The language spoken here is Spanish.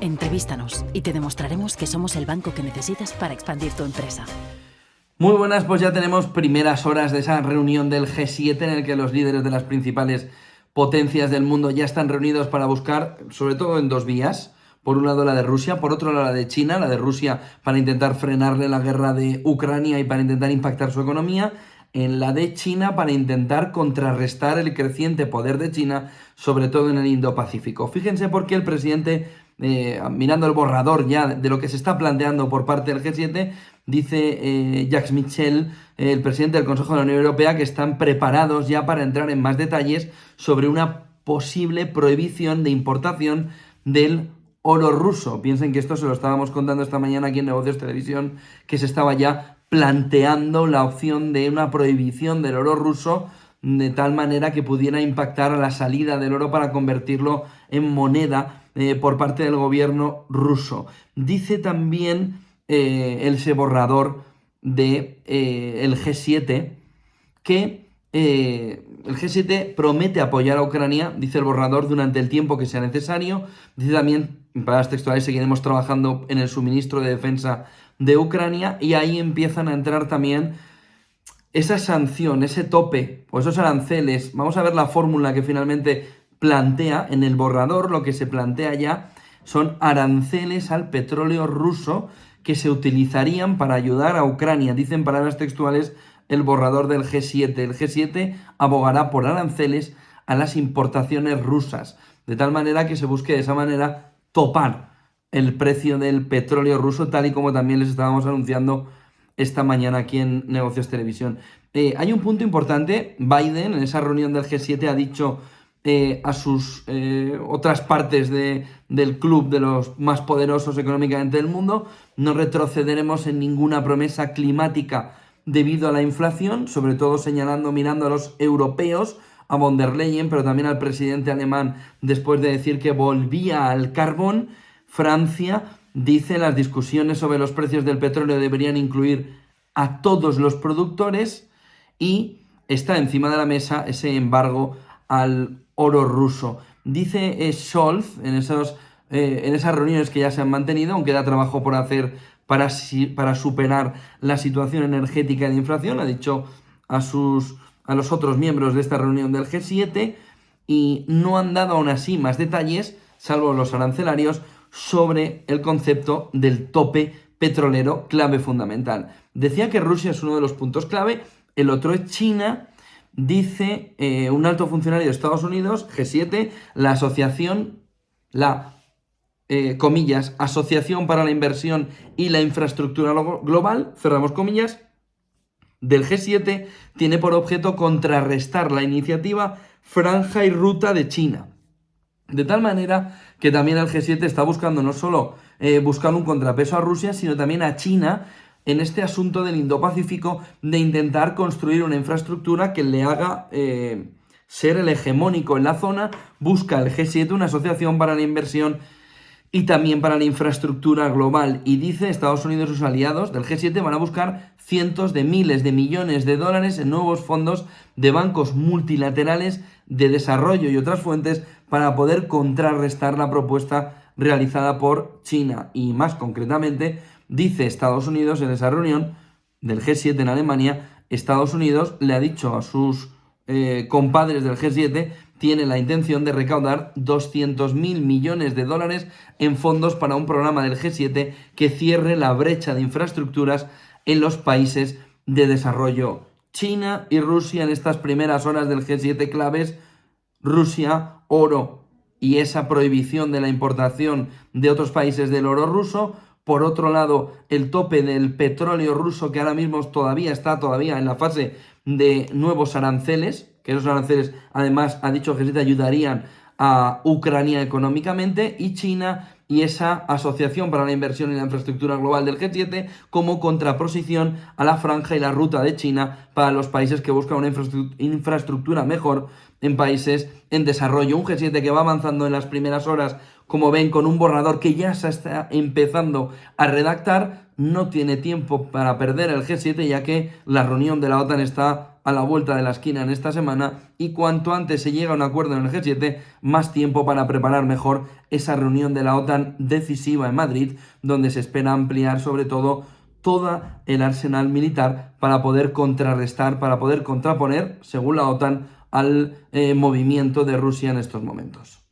Entrevístanos y te demostraremos que somos el banco que necesitas para expandir tu empresa. Muy buenas, pues ya tenemos primeras horas de esa reunión del G7 en el que los líderes de las principales potencias del mundo ya están reunidos para buscar, sobre todo en dos vías. Por un lado la de Rusia, por otro lado la de China, la de Rusia para intentar frenarle la guerra de Ucrania y para intentar impactar su economía, en la de China para intentar contrarrestar el creciente poder de China, sobre todo en el Indo-Pacífico. Fíjense por qué el presidente, mirando el borrador ya de lo que se está planteando por parte del G7, dice Jacques Michel, el presidente del Consejo de la Unión Europea, que están preparados ya para entrar en más detalles sobre una posible prohibición de importación del oro ruso. Piensen que esto se lo estábamos contando esta mañana aquí en Negocios Televisión, que se estaba ya planteando la opción de una prohibición del oro ruso de tal manera que pudiera impactar a la salida del oro para convertirlo en moneda por parte del gobierno ruso. Dice también ese borrador de el G7 que el G7 promete apoyar a Ucrania, dice el borrador, durante el tiempo que sea necesario. Dice también, en palabras textuales, seguiremos trabajando en el suministro de defensa de Ucrania, y ahí empiezan a entrar también esa sanción, ese tope o esos aranceles. Vamos a ver la fórmula que finalmente plantea en el borrador. Lo que se plantea ya son aranceles al petróleo ruso que se utilizarían para ayudar a Ucrania. Dicen palabras textuales el borrador del G7. El G7 abogará por aranceles a las importaciones rusas, de tal manera que se busque de esa manera topar el precio del petróleo ruso, tal y como también les estábamos anunciando esta mañana aquí en Negocios Televisión. Hay un punto importante. Biden en esa reunión del G7 ha dicho a sus otras partes del club de los más poderosos económicamente del mundo: no retrocederemos en ninguna promesa climática debido a la inflación, sobre todo señalando, mirando a los europeos, a von der Leyen, pero también al presidente alemán, después de decir que volvía al carbón. Francia dice: las discusiones sobre los precios del petróleo deberían incluir a todos los productores, y está encima de la mesa ese embargo al oro ruso. Dice Scholz en esas reuniones que ya se han mantenido, aunque da trabajo por hacer para superar la situación energética de inflación, ha dicho a los otros miembros de esta reunión del G7, y no han dado aún así más detalles, salvo los arancelarios, sobre el concepto del tope petrolero, clave fundamental. Decía que Rusia es uno de los puntos clave, el otro es China. Dice un alto funcionario de Estados Unidos, G7, la asociación, comillas, Asociación para la Inversión y la Infraestructura Global, cerramos comillas, del G7, tiene por objeto contrarrestar la iniciativa Franja y Ruta de China. De tal manera que también el G7 está buscando no solo buscar un contrapeso a Rusia, sino también a China en este asunto del Indo-Pacífico, de intentar construir una infraestructura que le haga ser el hegemónico en la zona. Busca el G7 una asociación para la inversión y también para la infraestructura global. Y dice Estados Unidos y sus aliados del G7 van a buscar cientos de miles de millones de dólares en nuevos fondos de bancos multilaterales de desarrollo y otras fuentes para poder contrarrestar la propuesta realizada por China. Y más concretamente, dice Estados Unidos en esa reunión del G7 en Alemania, Estados Unidos le ha dicho a sus compadres del G7, tiene la intención de recaudar 200.000 millones de dólares en fondos para un programa del G7 que cierre la brecha de infraestructuras en los países de desarrollo. China y Rusia en estas primeras horas del G7 claves. Rusia, oro y esa prohibición de la importación de otros países del oro ruso. Por otro lado, el tope del petróleo ruso, que ahora mismo está en la fase de nuevos aranceles, que esos aranceles, además, ha dicho que ayudarían a Ucrania económicamente, y China y esa Asociación para la Inversión y la Infraestructura Global del G7 como contraposición a la franja y la ruta de China para los países que buscan una infraestructura mejor en países en desarrollo. Un G7 que va avanzando en las primeras horas, como ven, con un borrador que ya se está empezando a redactar. No tiene tiempo para perder el G7, ya que la reunión de la OTAN está a la vuelta de la esquina en esta semana, y cuanto antes se llega a un acuerdo en el G7, más tiempo para preparar mejor esa reunión de la OTAN decisiva en Madrid, donde se espera ampliar sobre todo el arsenal militar para poder contrarrestar, para poder contraponer, según la OTAN, al movimiento de Rusia en estos momentos.